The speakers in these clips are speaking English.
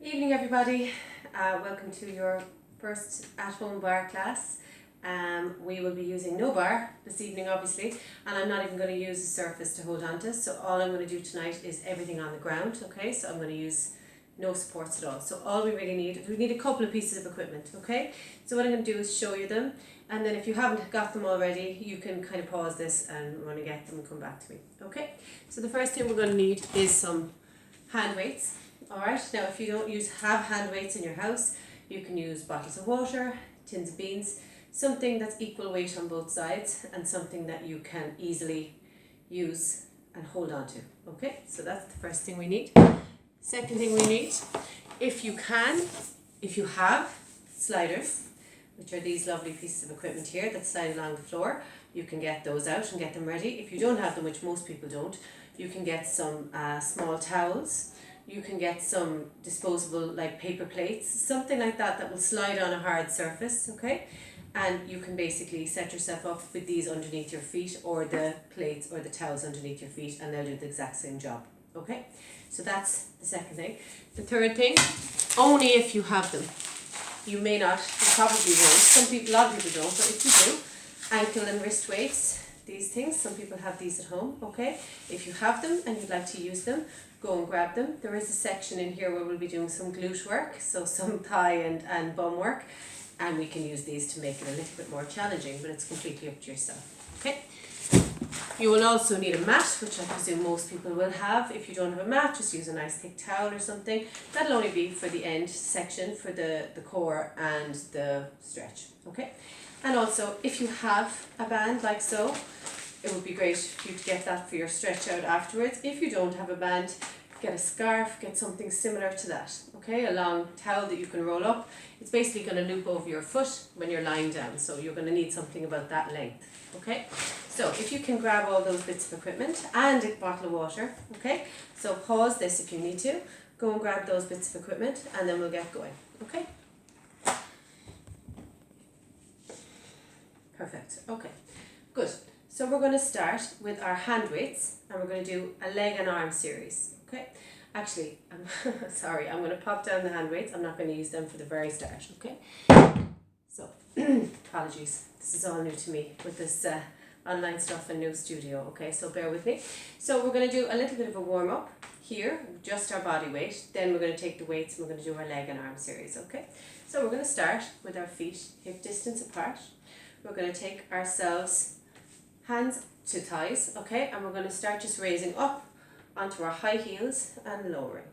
Evening everybody, welcome to your first at-home bar class. We will be using no bar this evening obviously, and I'm not even going to use a surface to hold on to, so all I'm going to do tonight is everything on the ground, okay? So I'm going to use no supports at all. So all we really need, we need a couple of pieces of equipment, okay? So what I'm going to do is show you them, and then if you haven't got them already, you can kind of pause this and run and get them and come back to me, okay? So the first thing we're going to need is some hand weights. Alright, now if you don't have hand weights in your house, you can use bottles of water, tins of beans, something that's equal weight on both sides and something that you can easily use and hold on to. Okay, so that's the first thing we need. Second thing we need, if you have sliders, which are these lovely pieces of equipment here that slide along the floor, you can get those out and get them ready. If you don't have them, which most people don't, you can get some small towels. You can get some disposable like paper plates, something like that that will slide on a hard surface, okay? And you can basically set yourself up with these underneath your feet, or the plates or the towels underneath your feet, and they'll do the exact same job, okay? So that's the second thing. The third thing, only if you have them. You may not, you probably won't. A lot of people don't, but if you do, ankle and wrist weights, these things, some people have these at home, okay? If you have them and you'd like to use them, go and grab them. There is a section in here where we'll be doing some glute work, so some thigh and bum work, and we can use these to make it a little bit more challenging, but it's completely up to yourself, okay? You will also need a mat, which I presume most people will have. If you don't have a mat, just use a nice thick towel or something. That'll only be for the end section, for the core and the stretch, okay? And also, if you have a band like so, it would be great for you to get that for your stretch out afterwards. If you don't have a band, get a scarf, get something similar to that, okay? A long towel that you can roll up. It's basically going to loop over your foot when you're lying down, so you're going to need something about that length, okay? So if you can grab all those bits of equipment and a bottle of water, okay? So pause this if you need to. Go and grab those bits of equipment and then we'll get going, okay? Perfect, okay, good. So we're going to start with our hand weights, and we're going to do a leg and arm series, okay? Actually, I'm sorry, I'm going to pop down the hand weights. I'm not going to use them for the very start, okay? So, apologies, this is all new to me with this online stuff and new studio, okay? So bear with me. So we're going to do a little bit of a warm up here, just our body weight. Then we're going to take the weights and we're going to do our leg and arm series, okay? So we're going to start with our feet hip distance apart. We're going to take ourselves hands to thighs, okay, and we're going to start just raising up onto our high heels and lowering.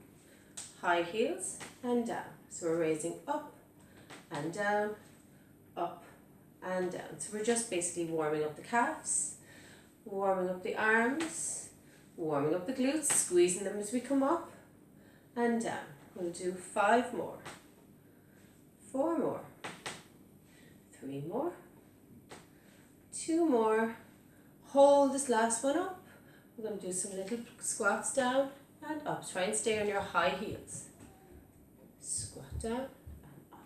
High heels and down. So we're raising up and down, up and down. So we're just basically warming up the calves, warming up the arms, warming up the glutes, squeezing them as we come up and down. We'll do 5 more, 4 more, 3 more, 2 more. Hold this last one up. We're going to do some little squats down and up. Try and stay on your high heels. Squat down and up.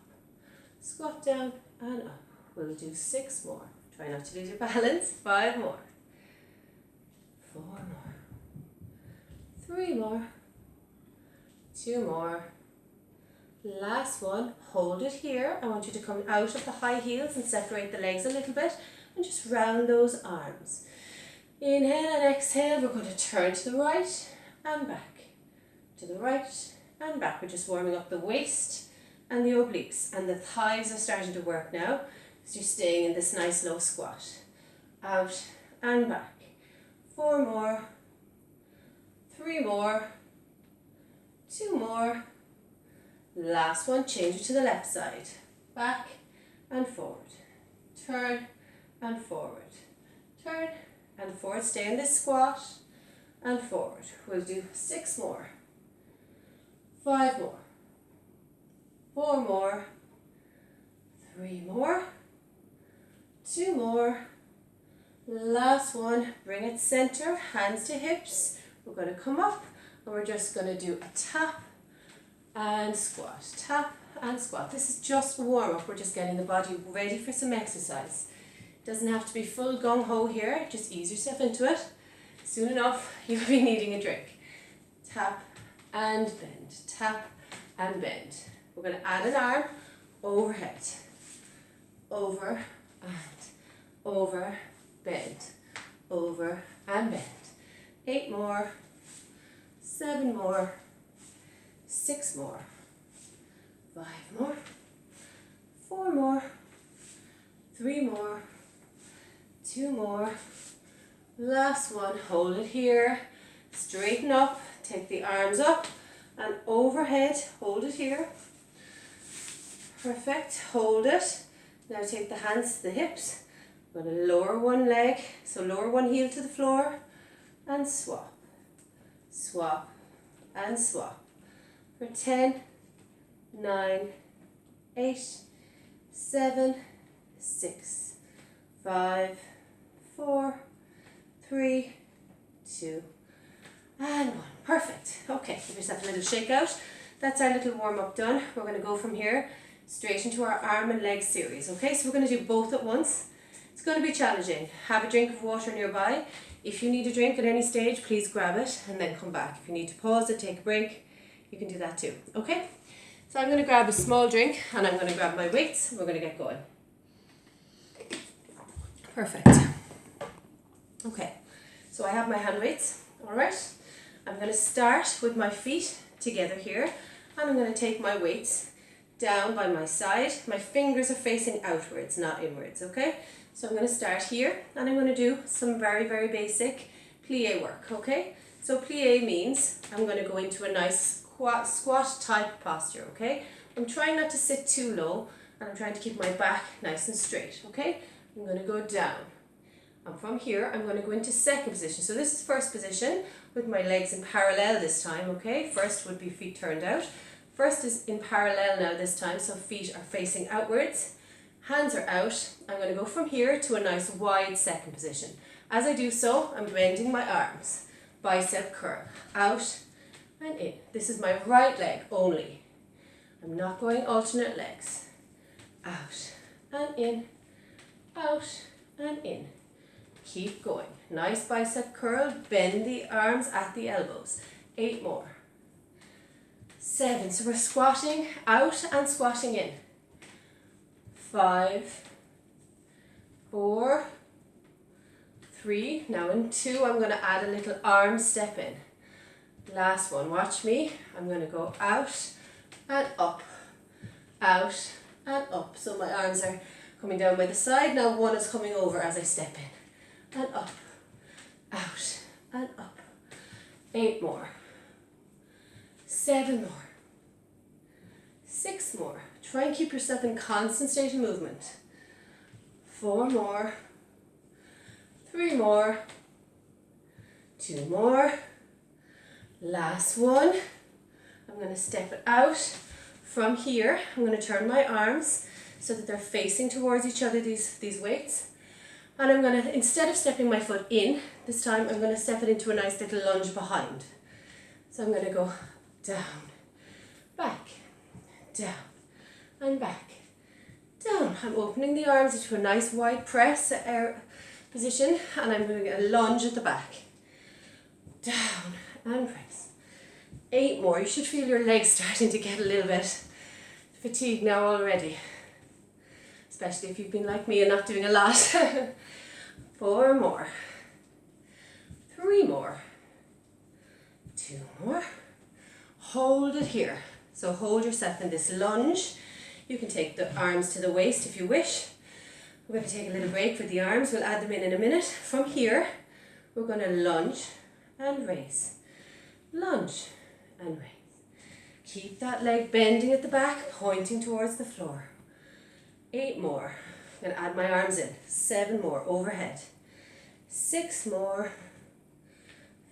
Squat down and up. We'll do 6 more. Try not to lose your balance. 5 more. 4 more. 3 more. 2 more. Last one. Hold it here. I want you to come out of the high heels and separate the legs a little bit and just round those arms. Inhale and exhale, we're going to turn to the right and back, to the right and back. We're just warming up the waist and the obliques, and the thighs are starting to work now, because you're staying in this nice low squat. Out and back. 4 more, 3 more, 2 more. Last one, change it to the left side. Back and forward. Turn and forward. Turn and forward. Stay in this squat and forward. We'll do 6 more, 5 more, 4 more, 3 more, 2 more. Last one, bring it center, hands to hips. We're going to come up and we're just going to do a tap and squat, tap and squat. This is just a warm up. We're just getting the body ready for some exercise. Doesn't have to be full gung-ho here, just ease yourself into it. Soon enough, you'll be needing a drink. Tap and bend, tap and bend. We're going to add an arm, overhead, over and over, bend, over and bend. 8 more, 7 more, 6 more, 5 more, 4 more, 3 more, 2 more, last one. Hold it here, straighten up, take the arms up and overhead, hold it here. Perfect, hold it. Now take the hands to the hips. I'm going to lower one leg, so lower one heel to the floor and swap, swap and swap for 10, 9, 8, 7, 6, 5, 4, 3, 2, and 1. Perfect. Okay, give yourself a little shake out. That's our little warm up done. We're going to go from here straight into our arm and leg series. Okay, so we're going to do both at once. It's going to be challenging. Have a drink of water nearby. If you need a drink at any stage, please grab it and then come back. If you need to pause it, take a break, you can do that too. Okay, so I'm going to grab a small drink and I'm going to grab my weights and we're going to get going. Perfect. Okay, so I have my hand weights. All right, I'm going to start with my feet together here and I'm going to take my weights down by my side. My fingers are facing outwards, not inwards, okay? So I'm going to start here and I'm going to do some very, very basic plie work, okay? So plie means I'm going to go into a nice squat type posture, okay? I'm trying not to sit too low and I'm trying to keep my back nice and straight, okay? I'm going to go down. And from here, I'm going to go into second position. So this is first position with my legs in parallel this time, okay? First would be feet turned out. First is in parallel now this time, so feet are facing outwards. Hands are out. I'm going to go from here to a nice wide second position. As I do so, I'm bending my arms. Bicep curl. Out and in. This is my right leg only. I'm not going alternate legs. Out and in. Out and in. Keep going. Nice bicep curl. Bend the arms at the elbows. 8 more. 7. So we're squatting out and squatting in. 5, 4, 3. Now in 2, I'm going to add a little arm step in. Last one. Watch me. I'm going to go out and up. Out and up. So my arms are coming down by the side. Now one is coming over as I step in. And up. Out and up. 8 more. 7 more. 6 more. Try and keep yourself in constant state of movement. 4 more. 3 more. 2 more. Last one. I'm going to step it out. From here, I'm going to turn my arms so that they're facing towards each other, these weights. And I'm going to, instead of stepping my foot in, this time I'm going to step it into a nice little lunge behind. So I'm going to go down, back, down, and back, down. I'm opening the arms into a nice wide press position, and I'm going to get a lunge at the back. Down and press. 8 more. You should feel your legs starting to get a little bit fatigued now already. Especially if you've been like me and not doing a lot. 4 more. 3 more. 2 more. Hold it here. So hold yourself in this lunge. You can take the arms to the waist if you wish. We're going to take a little break for the arms. We'll add them in a minute. From here, we're going to lunge and raise. Lunge and raise. Keep that leg bending at the back, pointing towards the floor. 8 more. I'm going to add my arms in. 7 more overhead. 6 more.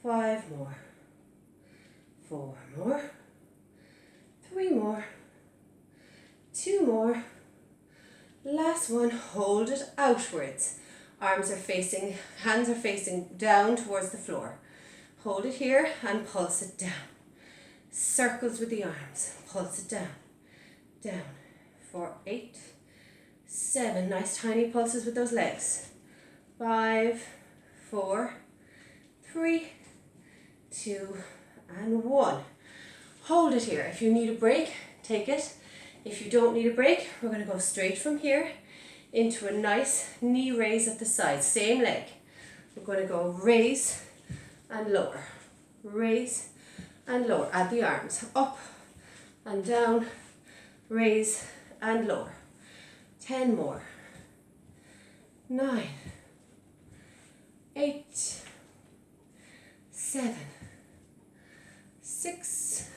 5 more. 4 more. 3 more. 2 more. Last one. Hold it outwards. Arms are facing, hands are facing down towards the floor. Hold it here and pulse it down. Circles with the arms. Pulse it down. Down. For 8. 7. Nice tiny pulses with those legs. 5, 4, 3, 2, and 1. Hold it here. If you need a break, take it. If you don't need a break, we're going to go straight from here into a nice knee raise at the side. Same leg. We're going to go raise and lower. Raise and lower. Add the arms up and down. Raise and lower. 10 more. 9, 8, 7, 6,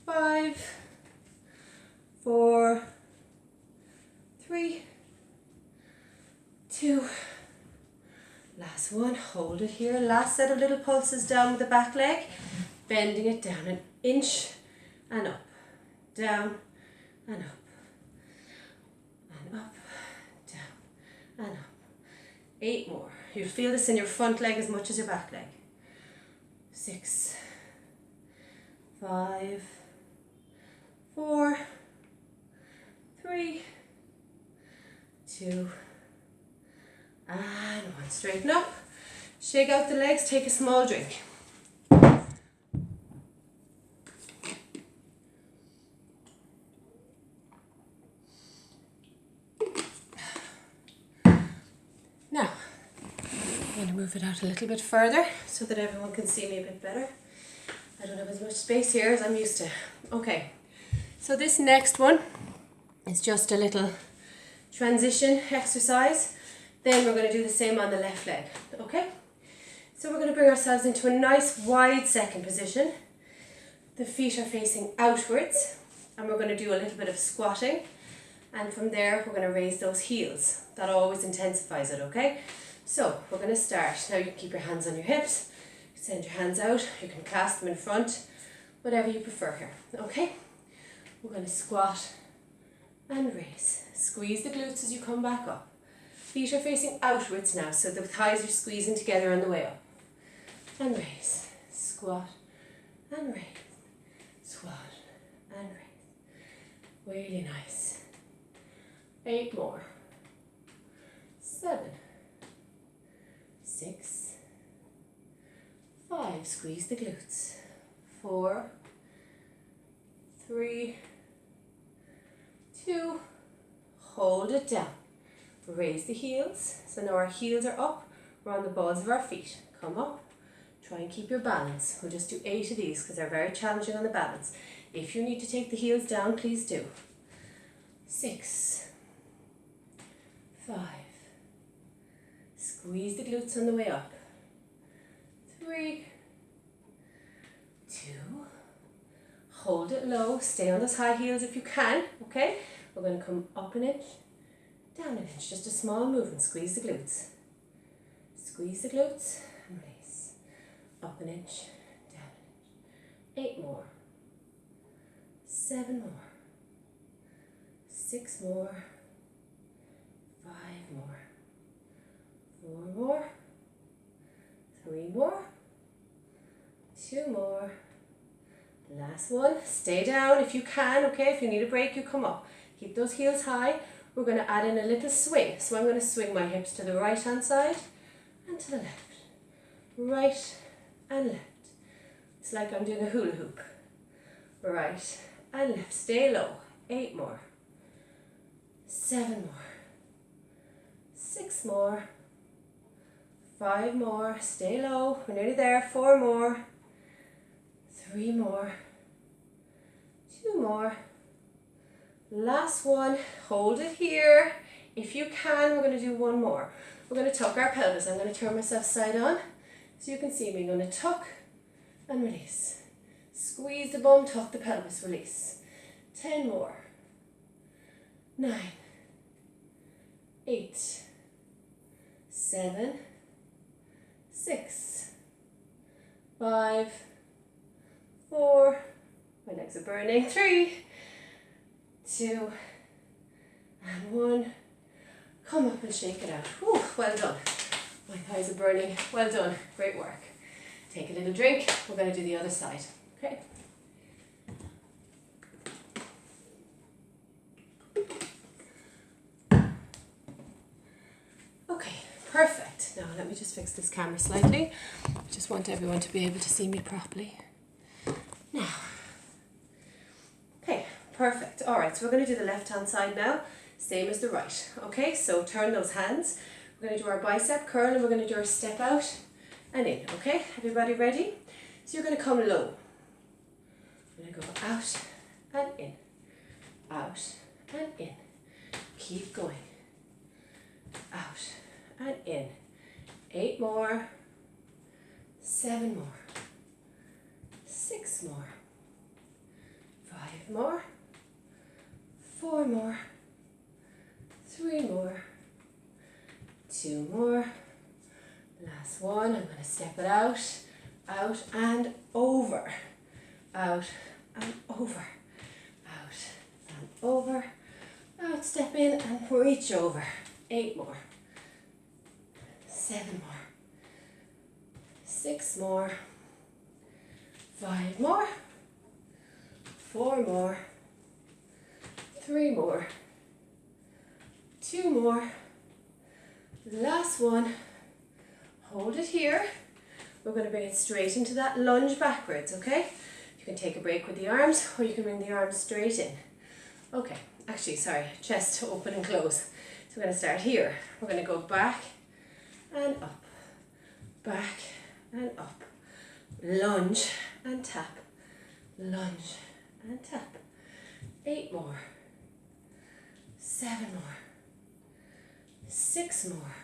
5, 4, 3, 2, last one, hold it here, last set of little pulses down with the back leg, bending it down an inch and up, down and up, and up, down and up. 8 more. You'll feel this in your front leg as much as your back leg. 6, 5, 4, 3, 2, and 1. Straighten up, shake out the legs, take a small drink. Now, I'm going to move it out a little bit further so that everyone can see me a bit better. I don't have as much space here as I'm used to. Okay, so this next one is just a little transition exercise. Then we're going to do the same on the left leg, okay? So we're going to bring ourselves into a nice wide second position. The feet are facing outwards, and we're going to do a little bit of squatting. And from there, we're going to raise those heels. That always intensifies it, okay? So we're going to start. Now you can keep your hands on your hips. Send your hands out. You can clasp them in front. Whatever you prefer here, okay? We're going to squat and raise. Squeeze the glutes as you come back up. Feet are facing outwards now, so the thighs are squeezing together on the way up. And raise. Squat and raise. Squat and raise. Really nice. 8 more. 7, 6, 5. Squeeze the glutes. 4, 3, 2. Hold it down. Raise the heels. So now our heels are up. We're on the balls of our feet. Come up. Try and keep your balance. We'll just do 8 of these because they're very challenging on the balance. If you need to take the heels down, please do. 6, 5. Squeeze the glutes on the way up. 3, 2. Hold it low. Stay on those high heels if you can. Okay? We're going to come up an inch, down an inch. Just a small movement. Squeeze the glutes. Squeeze the glutes and release. Up an inch, down an inch. 8 more. 7 more. 6 more. 5 more. 4 more. 3 more. 2 more. Last one. Stay down if you can, okay? If you need a break, you come up. Keep those heels high. We're going to add in a little swing. So I'm going to swing my hips to the right hand side and to the left. Right and left. It's like I'm doing a hula hoop. Right and left. Stay low. 8 more. 7 more. 6 more. 5 more. Stay low. We're nearly there. 4 more. 3 more. 2 more. Last one. Hold it here. If you can, we're going to do 1 more. We're going to tuck our pelvis. I'm going to turn myself side on so you can see me. I'm going to tuck and release. Squeeze the bum, tuck the pelvis, release. 10 more. 9, 8, 7, 6, 5, 4, my legs are burning, 3, 2, and 1. Come up and shake it out. Whew, well done. My thighs are burning. Well done. Great work. Take a little drink. We're going to do the other side. Okay. Okay, perfect. Now let me just fix this camera slightly. I just want everyone to be able to see me properly. Now, Perfect. All right, so we're going to do the left hand side now, same as the right. Okay, so turn those hands. We're going to do our bicep curl and we're going to do our step out and in. Okay, everybody ready? So you're going to come low. You're going to go out and in, out and in. Keep going. Out and in. 8 more. 7 more. 6 more. 5 more. 4 more. 3 more. 2 more. Last one. I'm going to step it out. Out and over. Out and over. Out and over. Out, step in and reach over. 8 more. 7 more. 6 more. 5 more. 4 more. 3 more. 2 more. Last one. Hold it here. We're going to bring it straight into that lunge backwards, okay? You can take a break with the arms or you can bring the arms straight in. Okay, actually, sorry, chest open and close. So we're going to start here. We're going to go back and up, back and up. Lunge and tap, lunge and tap. 8 more, 7 more, 6 more,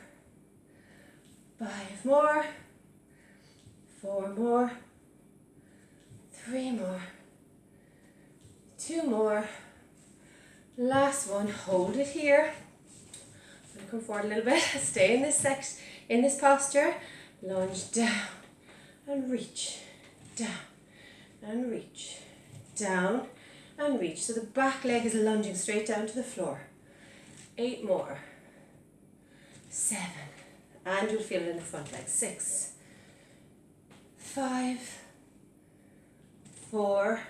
5 more, 4 more, 3 more, 2 more. Last one, hold it here. I'm going to come forward a little bit, stay in this posture. Lunge down and reach, down and reach, down and reach. So the back leg is lunging straight down to the floor. 8 more, 7, and you'll feel it in the front leg. 6, 5, 4,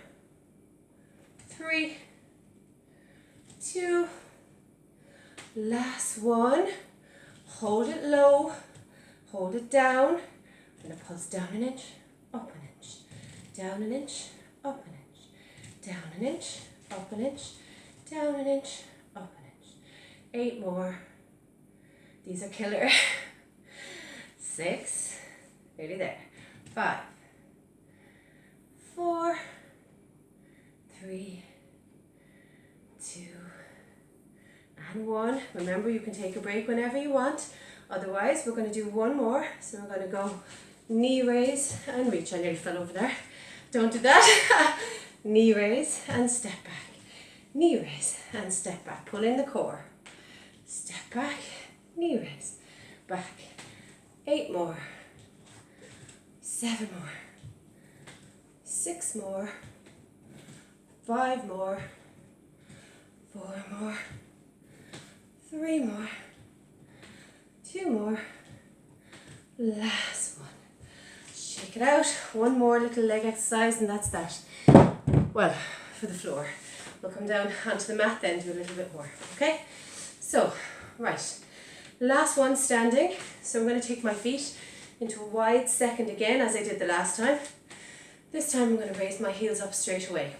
3, 2, last one. Hold it low, hold it down. I'm going to pulse down an inch, up an inch, down an inch, up an inch, down an inch, up an inch, down an inch, up an inch. 8 more. These are killer. 6, nearly there. 5, 4, 3, 2, and 1. Remember, you can take a break whenever you want. Otherwise, we're going to do one more. So we're going to go knee raise and reach. I nearly fell over there. Don't do that. Knee raise and step back. Knee raise and step back. Pull in the core. Step back. Knee raise. Back. 8 more. 7 more. 6 more. 5 more. 4 more. 3 more. 2 more. Last one. Shake it out. One more little leg exercise and that's that. Well, for the floor. We'll come down onto the mat then, do a little bit more. Okay? So, right. Last one standing. So I'm going to take my feet into a wide second again as I did the last time. This time I'm going to raise my heels up straight away.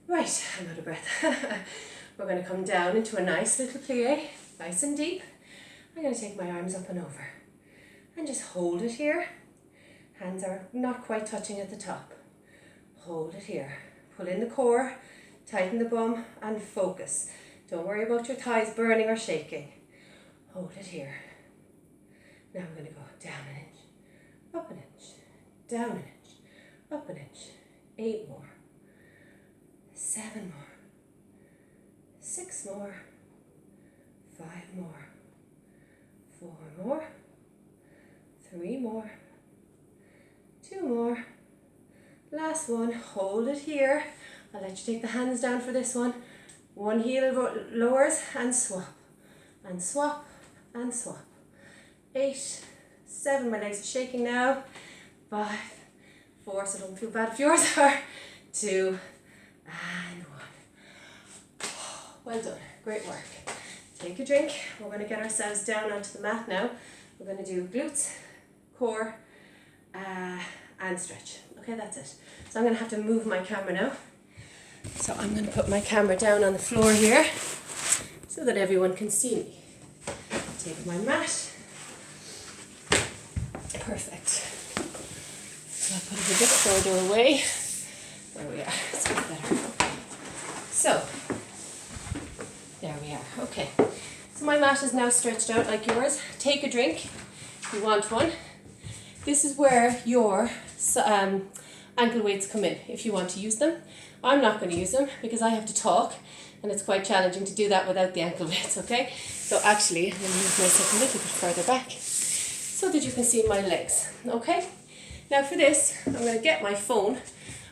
Right, I'm out of breath. We're going to come down into a nice little plie, nice and deep. I'm going to take my arms up and over and just hold it here. Hands are not quite touching at the top. Hold it here. Pull in the core, tighten the bum and focus. Don't worry about your thighs burning or shaking. Hold it here. Now I'm going to go down an inch, up an inch, down an inch, up an inch. 8 more. 7 more. 6 more. 5 more. 4 more. 3 more. 2 more. Last one. Hold it here. I'll let you take the hands down for this one. One heel lowers and swap. And swap and swap. 8, 7. My legs are shaking now. 5, 4. So don't feel bad if yours are. 2 and 1. Well done. Great work. Take a drink. We're going to get ourselves down onto the mat now. We're going to do glutes, core, and stretch. Okay, that's it. So I'm going to have to move my camera now. So I'm going to put my camera down on the floor here so that everyone can see me. Take my mat. Perfect. So I'll put it a bit further away. There we are. It's a bit better. So, there we are. Okay. So my mat is now stretched out like yours. Take a drink if you want one. This is where your ankle weights come in if you want to use them. I'm not going to use them because I have to talk and it's quite challenging to do that without the ankle weights, okay? So actually, I'm going to move myself a little bit further back so that you can see my legs, okay? Now for this, I'm going to get my phone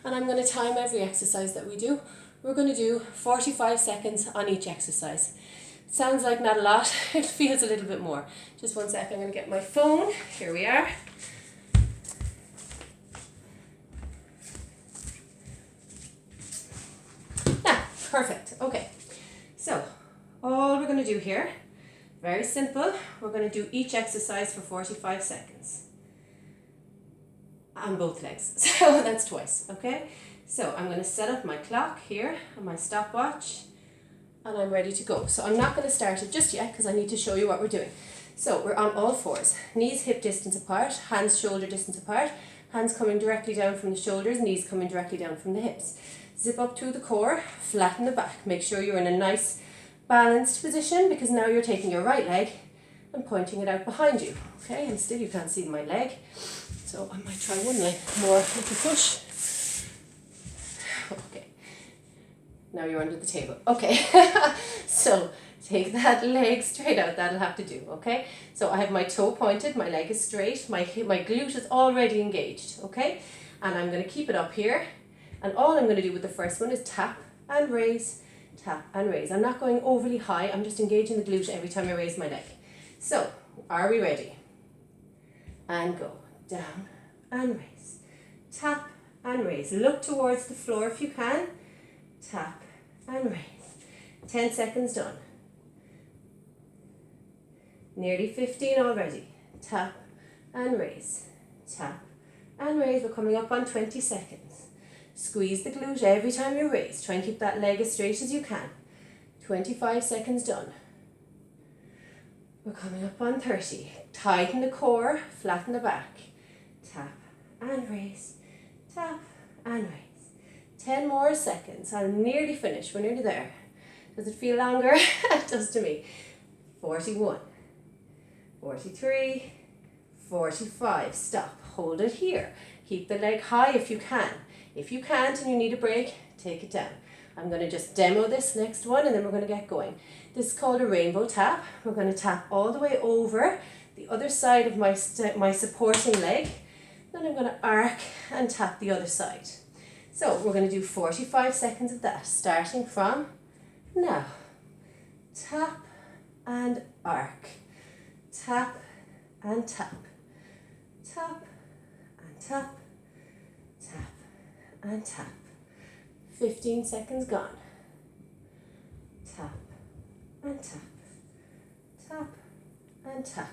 and I'm going to time every exercise that we do. We're going to do 45 seconds on each exercise. It sounds like not a lot, it feels a little bit more. Just 1 second, I'm going to get my phone. Here we are. Perfect. Okay, so all we're going to do here, very simple, we're going to do each exercise for 45 seconds on both legs. So that's twice, okay? So I'm going to set up my clock here and my stopwatch and I'm ready to go. So I'm not going to start it just yet because I need to show you what we're doing. So we're on all fours, knees hip distance apart, hands shoulder distance apart, hands coming directly down from the shoulders, knees coming directly down from the hips. Zip up to the core, flatten the back. Make sure you're in a nice balanced position because now you're taking your right leg and pointing it out behind you. Okay, and still you can't see my leg. So I might try one leg more with the push. Okay, now you're under the table. Okay, so take that leg straight out, that'll have to do, okay? So I have my toe pointed, my leg is straight, my glute is already engaged, okay? And I'm going to keep it up here. And all I'm going to do with the first one is tap and raise, tap and raise. I'm not going overly high, I'm just engaging the glute every time I raise my leg. So, are we ready? And go, down and raise, tap and raise. Look towards the floor if you can, tap and raise. 10 seconds done. Nearly 15 already. Tap and raise, tap and raise. We're coming up on 20 seconds. Squeeze the glute every time you raise. Try and keep that leg as straight as you can. 25 seconds done. We're coming up on 30. Tighten the core, flatten the back. Tap and raise, tap and raise. 10 more seconds. I'm nearly finished. We're nearly there. Does it feel longer? It does to me. 41, 43, 45. Stop. Hold it here. Keep the leg high if you can. If you can't and you need a break, take it down. I'm going to just demo this next one and then we're going to get going. This is called a rainbow tap. We're going to tap all the way over the other side of my supporting leg. Then I'm going to arc and tap the other side. So we're going to do 45 seconds of that, starting from now. Tap and arc. Tap and tap. Tap and tap. Tap and tap. 15 seconds gone. Tap and tap. Tap and tap.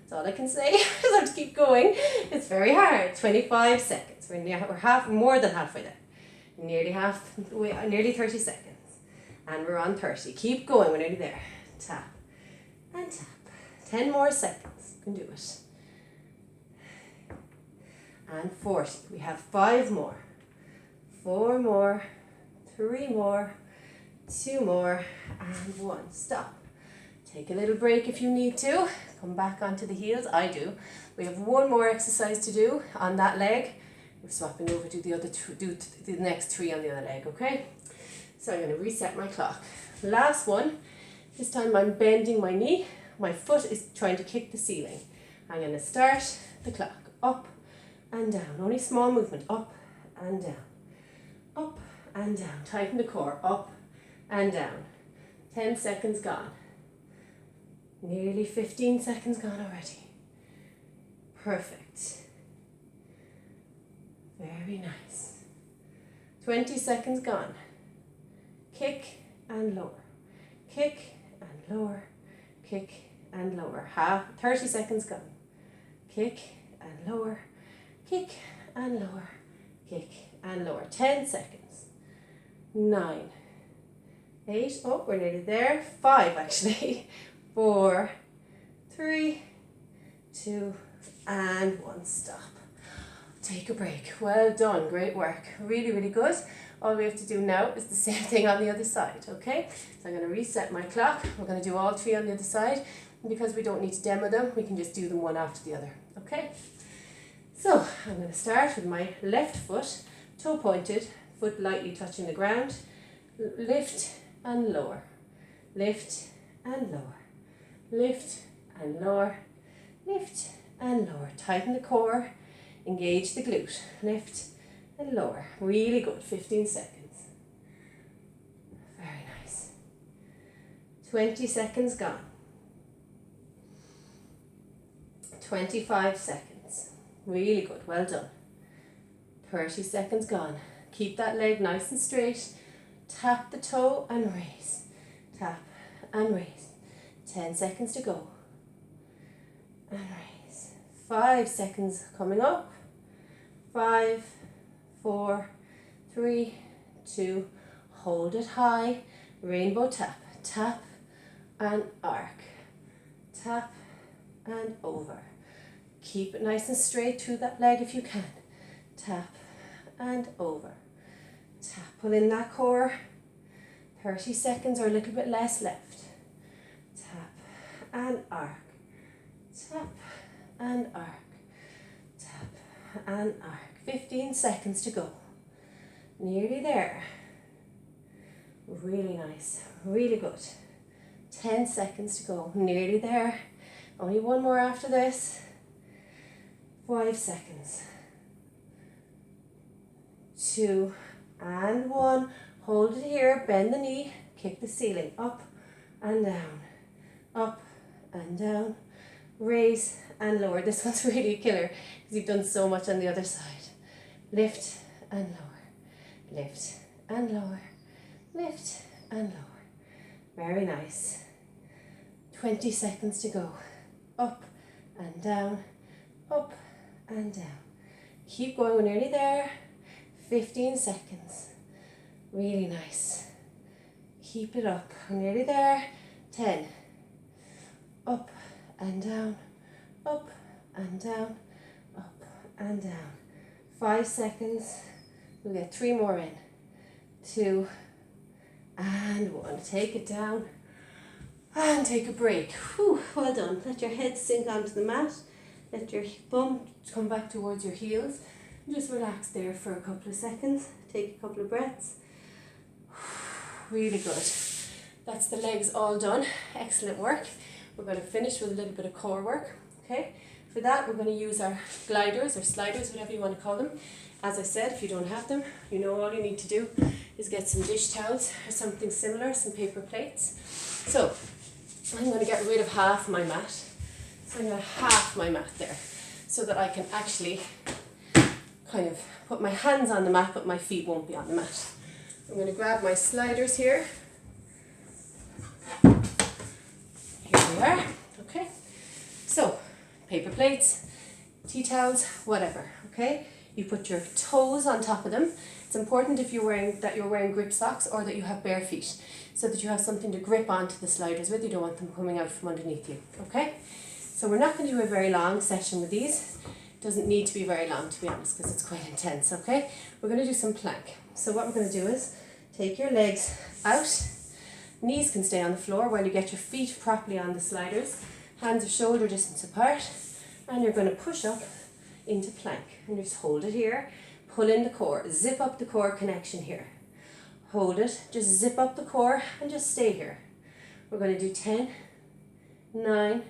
That's all I can say. I just have to keep going. It's very hard. 25 seconds. We're more than halfway there. Nearly 30 seconds. And we're on 30. Keep going. We're nearly there. Tap and tap. 10 more seconds. You can do it. And 40. We have 5 more. 4 more. 3 more. 2 more. And 1. Stop. Take a little break if you need to. Come back onto the heels. I do. We have 1 more exercise to do on that leg. We're swapping over to do the next 3 on the other leg, okay? So I'm going to reset my clock. Last one. This time I'm bending my knee. My foot is trying to kick the ceiling. I'm going to start the clock. Up and down. Only small movement. Up and down. Up and down. Tighten the core. Up and down. 10 seconds gone. Nearly 15 seconds gone already. Perfect. Very nice. 20 seconds gone. Kick and lower. Kick and lower. Kick and lower. 30 seconds gone. Kick and lower. Kick and lower. Kick and lower. 10 seconds. 9, 8, oh, we're nearly there, 5 actually, 4, 3, 2, and 1, stop. Take a break. Well done, great work, really, really good. All we have to do now is the same thing on the other side, okay? So I'm going to reset my clock. We're going to do all 3 on the other side. And because we don't need to demo them, we can just do them one after the other, okay? So I'm going to start with my left foot, toe pointed, foot lightly touching the ground. Lift and lower, lift and lower, lift and lower, lift and lower. Tighten the core, engage the glute, lift and lower. Really good, 15 seconds. Very nice. 20 seconds gone. 25 seconds. Really good, well done. 30 seconds gone. Keep that leg nice and straight. Tap the toe and raise. Tap and raise. 10 seconds to go. And raise. 5 seconds coming up. 5, 4, 3, 2, hold it high, rainbow tap, tap and arc, tap and over. Keep it nice and straight through that leg if you can. Tap and over. Tap, pull in that core. 30 seconds or a little bit less left. Tap and arc, tap and arc, tap and arc. 15 seconds to go. Nearly there. Really nice, really good. 10 seconds to go, nearly there. Only one more after this. 5 seconds. 2 and 1. Hold it here, bend the knee, kick the ceiling up and down, up and down, raise and lower. This one's really a killer because you've done so much on the other side. Lift and lower, lift and lower, lift and lower. Very nice. 20 seconds to go. Up and down, up and down. Keep going, we're nearly there. 15 seconds. Really nice. Keep it up, we're nearly there. 10. Up and down, up and down, up and down. 5 seconds. We'll get 3 more in. 2 and 1. Take it down and take a break. Whew, well done. Let your head sink onto the mat. Let your bum come back towards your heels. Just relax there for a couple of seconds. Take a couple of breaths. Really good. That's the legs all done. Excellent work. We're going to finish with a little bit of core work. Okay. For that, we're going to use our gliders or sliders, whatever you want to call them. As I said, if you don't have them, you know all you need to do is get some dish towels or something similar, some paper plates. So, I'm going to get rid of half my mat. So I'm going to half my mat there so that I can actually kind of put my hands on the mat but my feet won't be on the mat. I'm going to grab my sliders here. Here we are. Okay. So, paper plates, tea towels, whatever, okay? You put your toes on top of them. It's important if you're wearing grip socks or that you have bare feet so that you have something to grip onto the sliders with. You don't want them coming out from underneath you, okay? So we're not going to do a very long session with these. It doesn't need to be very long, to be honest, because it's quite intense, okay? We're going to do some plank. So what we're going to do is take your legs out. Knees can stay on the floor while you get your feet properly on the sliders. Hands are shoulder distance apart, and you're going to push up into plank. And just hold it here, pull in the core, zip up the core connection here. Hold it, just zip up the core and just stay here. We're going to do 10, 9,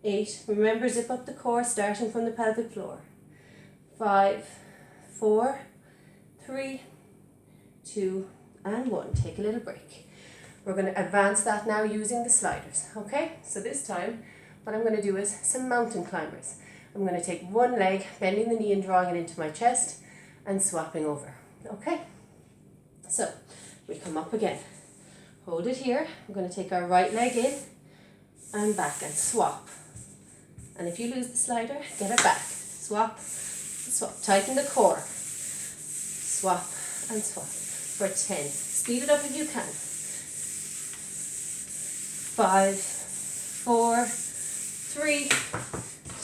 8. Remember, zip up the core starting from the pelvic floor. 5, 4, 3, 2, and 1. Take a little break. We're going to advance that now using the sliders, okay? So this time, what I'm going to do is some mountain climbers. I'm going to take one leg, bending the knee and drawing it into my chest, and swapping over, okay? So, we come up again. Hold it here. I'm going to take our right leg in and back and swap. And if you lose the slider, get it back. Swap, swap. Tighten the core. Swap and swap. for 10. Speed it up if you can. 5, 4, 3,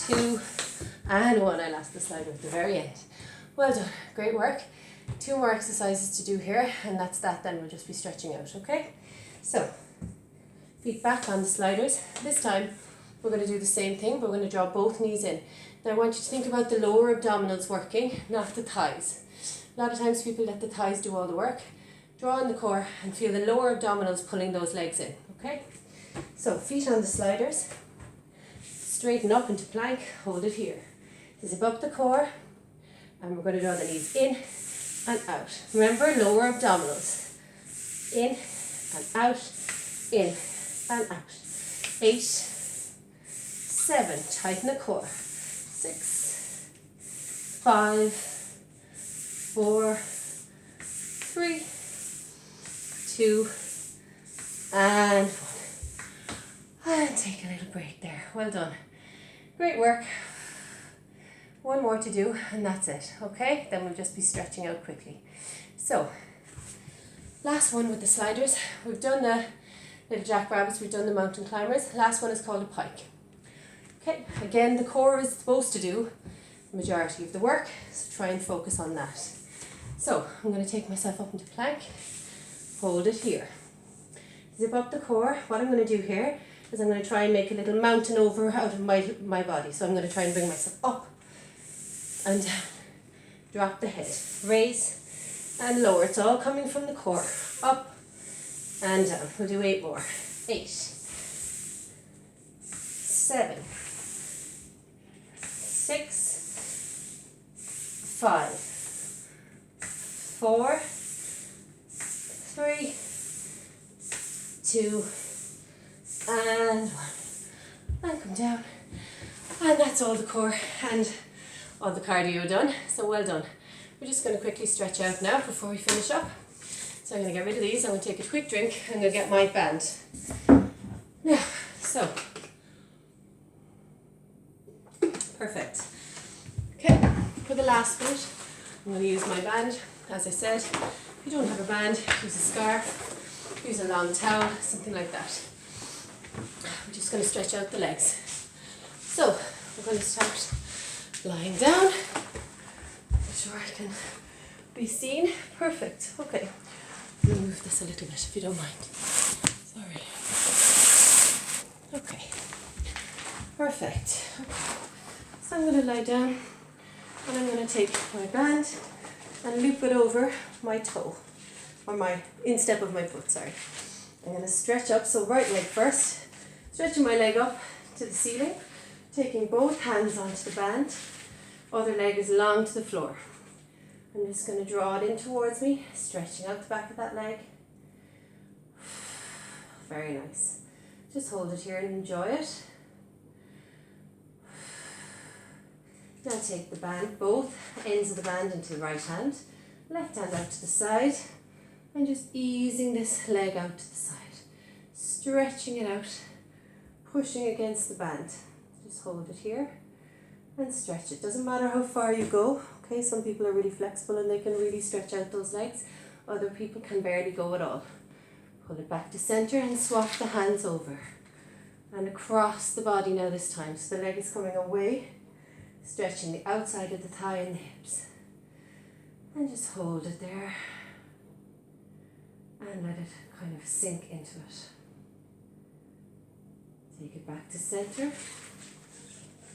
2, and 1. I lost the slider at the very end. Well done. Great work. 2 more exercises to do here, and that's that. Then we'll just be stretching out, okay? So, feet back on the sliders. This time, we're going to do the same thing, but we're going to draw both knees in. Now, I want you to think about the lower abdominals working, not the thighs. A lot of times people let the thighs do all the work. Draw in the core and feel the lower abdominals pulling those legs in, okay? So, feet on the sliders. Straighten up into plank, hold it here. Zip up the core, and we're going to draw the knees in and out. Remember, lower abdominals. In and out, in and out. 8, 7, tighten the core. 6, 5, 4, 3, 2, and 1. And take a little break there. Well done. Great work. 1 more to do and that's it, okay? Then we'll just be stretching out quickly. So, last one with the sliders. We've done the little jackrabbits, we've done the mountain climbers. Last one is called a pike. Okay, again, the core is supposed to do the majority of the work, so try and focus on that. So, I'm going to take myself up into plank, hold it here. Zip up the core. What I'm going to do here is I'm going to try and make a little mountain over out of my body. So I'm going to try and bring myself up and down. Drop the head. Raise and lower. It's all coming from the core. Up and down. We'll do 8 more. 8, 7, 6, 5, 4, 3, 2, and 1. And come down. And that's all the core and all the cardio done. So well done. We're just going to quickly stretch out now before we finish up. So I'm going to get rid of these. I'm going to take a quick drink. I'm going to get my band. Now, so. Perfect. Okay, for the last bit, I'm going to use my band. As I said, if you don't have a band, use a scarf, use a long towel, something like that. We're just going to stretch out the legs. So, we're going to start lying down. Make sure I can be seen. Perfect. Okay, let me move this a little bit if you don't mind. Sorry. Okay. Perfect. Okay. So I'm going to lie down and I'm going to take my band and loop it over my toe, or my instep of my foot, sorry. I'm going to stretch up, so right leg first, stretching my leg up to the ceiling, taking both hands onto the band, other leg is long to the floor. I'm just going to draw it in towards me, stretching out the back of that leg. Very nice. Just hold it here and enjoy it. Now take the band, both ends of the band into the right hand, left hand out to the side, and just easing this leg out to the side. Stretching it out, pushing against the band. Just hold it here and stretch it. Doesn't matter how far you go, okay? Some people are really flexible and they can really stretch out those legs. Other people can barely go at all. Pull it back to center and swap the hands over. And across the body now this time. So the leg is coming away. Stretching the outside of the thigh and the hips. And just hold it there. And let it kind of sink into it. Take it back to center.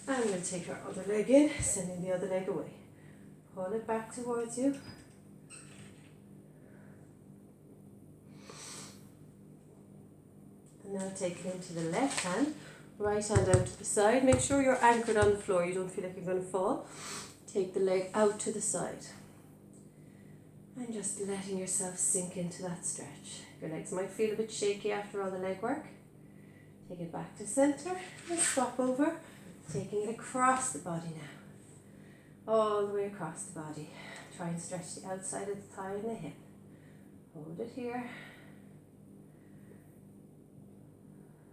And we'll take our other leg in, sending the other leg away. Pull it back towards you. And now take it into the left hand. Right hand out to the side. Make sure you're anchored on the floor. You don't feel like you're going to fall. Take the leg out to the side. And just letting yourself sink into that stretch. Your legs might feel a bit shaky after all the leg work. Take it back to center and swap over. Taking it across the body now. All the way across the body. Try and stretch the outside of the thigh and the hip. Hold it here.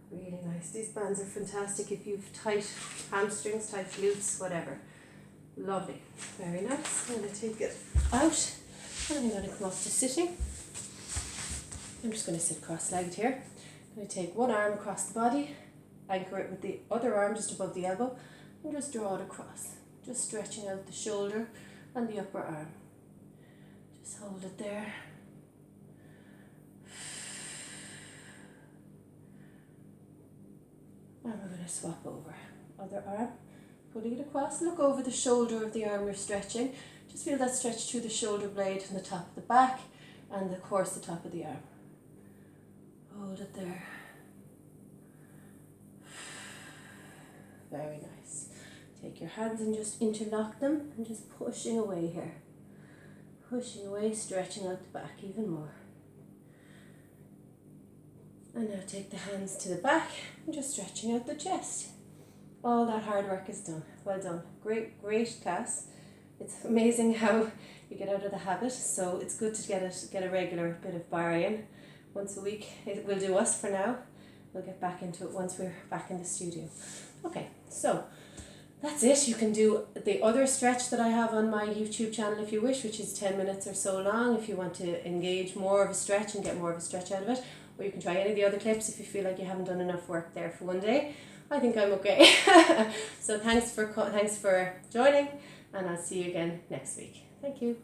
Really nice. These bands are fantastic if you've tight hamstrings, tight glutes, whatever. Lovely. Very nice. I'm going to take it out and I'm going to come up to sitting. I'm just going to sit cross-legged here. I'm going to take one arm across the body, anchor it with the other arm just above the elbow, and just draw it across. Just stretching out the shoulder and the upper arm. Just hold it there. And we're going to swap over. Other arm, putting it across. Look over the shoulder of the arm you're stretching. Just feel that stretch through the shoulder blade and the top of the back, and of course the top of the arm. Hold it there. Very nice. Take your hands and just interlock them and just pushing away here. Pushing away, stretching out the back even more. And now take the hands to the back and just stretching out the chest. All that hard work is done. Well done. Great class. It's amazing how you get out of the habit, so it's good to get a regular bit of Barre in once a week. It will do us for now. We'll get back into it once we're back in the studio. Okay, so that's it. You can do the other stretch that I have on my YouTube channel if you wish, which is 10 minutes or so long if you want to engage more of a stretch and get more of a stretch out of it. Or you can try any of the other clips if you feel like you haven't done enough work there for one day. I think I'm okay. So thanks for joining, and I'll see you again next week. Thank you.